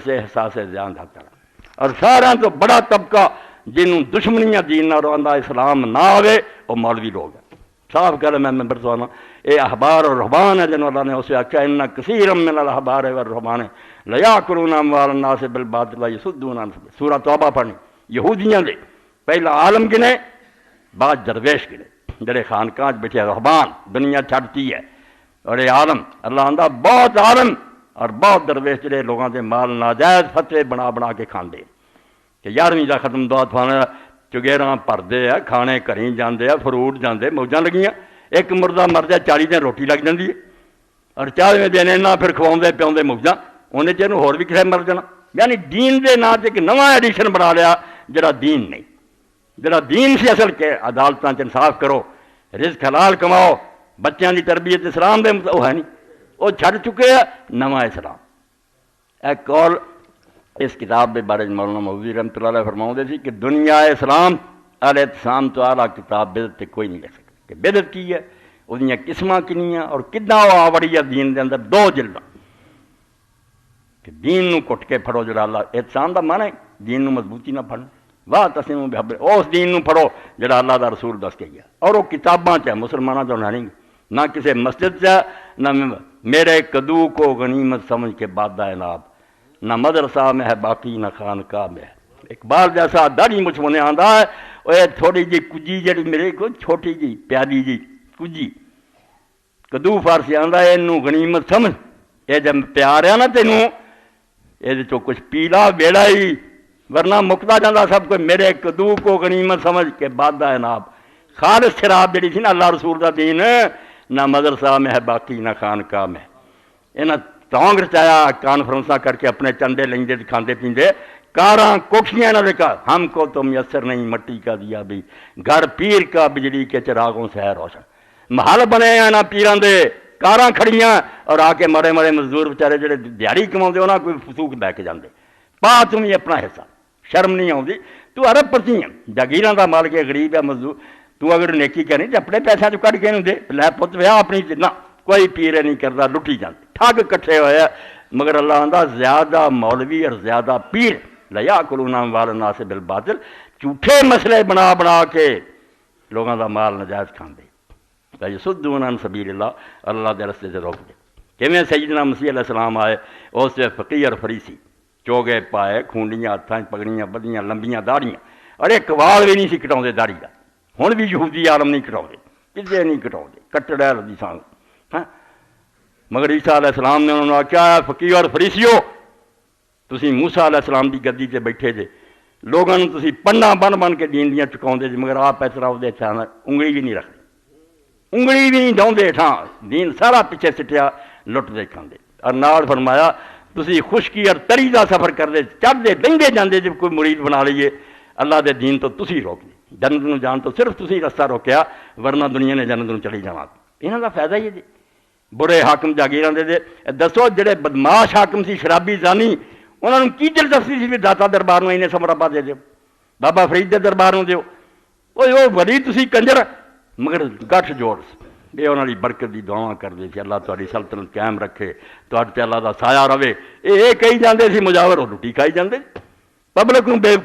سے احساس زیان تھا اور سارا تو بڑا طبقہ جنہوں دشمنیاں دین نہ روندا اسلام نہ آوے وہ مولوی لوگ ہیں. صاف گل میں ممبر سوانا اے احبار اور رحبان ہے جنہوں اللہ نے اسے آکھا ان کثیر من الاحبار والرحبان لیاکلون اموال الناس بالباطل ویصدون عن سبیل. سورہ توبہ پڑھنی یہودیاں دے پہلا عالم گنے بعد درویش گنے جڑے خانقاہ بیٹھے رحبان دنیا چھڑتی ہے اور یہ عالم اللہ آندہ بہت عالم اور بہت درویش جڑے لوگوں دے مال ناجائز فتوے بنا بنا کے کھاندے کہ 11ویں دا ختم دعا تھوانا چگیراں پردے ہے کھانے کریں جاندے ہے فروٹ جاندے موجاں لگیاں ایک مردہ مر جائے 40 دن روٹی لگ جاندی ہے اور 40ویں دن اینا پھر کھواؤندے پیاؤندے موجاں انہیں چاہے ہور بھی کسے مر جانا. یعنی دین دے نا تے ایک نواں ایڈیشن بنا لیا جڑا دین نہیں. جڑا دین سی اصل کے عدالتاں چ انصاف کرو رزق حلال کماؤ بچیاں دی تربیت اسلام دے وہ ہے نہیں وہ چھڑ چکے ہیں نواں اسلام. ایک قول اس کتاب کے بارے میں مولانا مولوی رحمۃ اللہ علیہ فرماؤندے سی کہ دنیا اسلام الاعتصام تو اعلیٰ کتاب بدعت تے کوئی نہیں لکھ سکتا کہ بدعت کی ہے وہ قسماں کنیاں اور کداں وہ آوڑی ہے دین دے اندر 2 جلداں کہ دین نو کٹ کے پھڑو جڑا اللہ احتسام دا معنی ہے دین نو مضبوطی نہ پھڑنا واہ تسلیم بحبل اس دین نو پھڑو جڑا اللہ دا رسول دس کے گیا اور وہ کتاباں چ مسلمانوں تو نہیں نہ کسی مسجد سے نہ میرے کدو کو غنیمت سمجھ کے بادہ اناب نہ مدرسہ میں ہے باقی نہ خانقاہ میں ہے. اقبال جیسا داڑھی مجھ منے آندا ہے وہ تھوڑی جی کجی جڑی میرے کو چھوٹی جی پیاری جی کجی کدو فارسی آندا ہے انہوں غنیمت سمجھ یہ جب پیار ہے نا تینوں یہ تو کچھ پیلا بیڑا ہی ورنہ مکتا جاندہ سب کوئی میرے کدو کو غنیمت سمجھ کے بادہ اناب. خالص شراب جڑی تھی نا اللہ رسول دا دین نہ مدرسہ میں ہے باقی نہ خانقاہ میں. انہاں ٹونگ رچایا کانفرنساں کر کے اپنے چندے لیں کھاندے پیندے کاراں کوکھیاں نہ لکھا ہم کو تو میسر نہیں مٹی کا دیا بھی گھر پیر کا بجلی کے چراغوں سے ہے روشن. محل بنے ہیں نا پیراں دے کاراں کھڑیاں اور آ کے مرے مرے مزدور بیچارے جڑے دیہڑی کماؤندے انہاں کوئی فسوق بہ کے جاندے پا تم ہی اپنا حصہ شرم نہیں آؤندی تو ارب پرتی ہیں جاگیراں دا مال کے غریب ہے مزدور تو اگر نیکی کرنی تو اپنے پیسے چ کٹ کے نہیں دے لے پت ویا اپنی نہ کوئی پیرے نہیں کرتا لٹی جاندے ٹھگ کٹھے ہوئے مگر اللہ آندا زیادہ مولوی اور زیادہ پیر لیاکلون اموال الناس بالباطل جھوٹے مسئلے بنا بنا کے لوگوں دا مال نجائز کھاندے ویصدون عن سبیل اللہ اللہ دے رستے سے روک دے. کیویں سیدنا مسیح علیہ السلام آئے اس سے فقیر اور فریسی چوگے پائے کھونڈیاں ہاتھاں پگڑیاں بدیاں لمبیاں داڑیاں اور ایک وال بھی نہیں سی کٹاؤندے داڑھی دا. ہن بھی یہودی عالم نہیں کٹاؤندے کسے نہیں کٹاؤندے کٹڑا دی سان ہاں مگر عیسیٰ علیہ السلام نے انہوں نے کہا فقیر اور فریسیو تسی موسیٰ علیہ السلام دی گدی تے بیٹھے جے لوگوں نے تسی پنڈا بن بن کے دین دیاں چکاؤندے جے مگر آپ ایسا دے انگلی بھی نہیں رکھتے انگلی بھی نہیں ڈاؤندے ٹھاں دین سارا پیچھے سٹیا لٹ دے کھاندے. اور نال فرمایا تسی خشکی اور تری دا سفر کر دے چڑھ دے بہندے جاندے جب کوئی مرید بنا لئیے اللہ دے دین تو تسی روک دے جنت نو جان تو صرف تسی رستہ روکیا ورنہ دنیا نے جنت نو چلی جانا. انہاں دا فائدہ ہی ہے جی برے حاکم جاگیراں دے دسو جڑے بدماش حاکم سی شرابی زانی انہاں نوں کی دلچسپی سی داتا دربار میں انہیں سمرابا دے دیو بابا فرید دے دربار میں دیو وہ ولی تسی کنجر مگر گٹھ جوڑ یہ انہوں نے برکت دی دعاواں کر دے کہ اللہ تہاڈی سلطنت قائم رکھے تہاڈے تے اللہ دا سایہ رہے یہ کہی جاندے سی مجاور اور روٹی کھائی جاندے پبلک نوں بے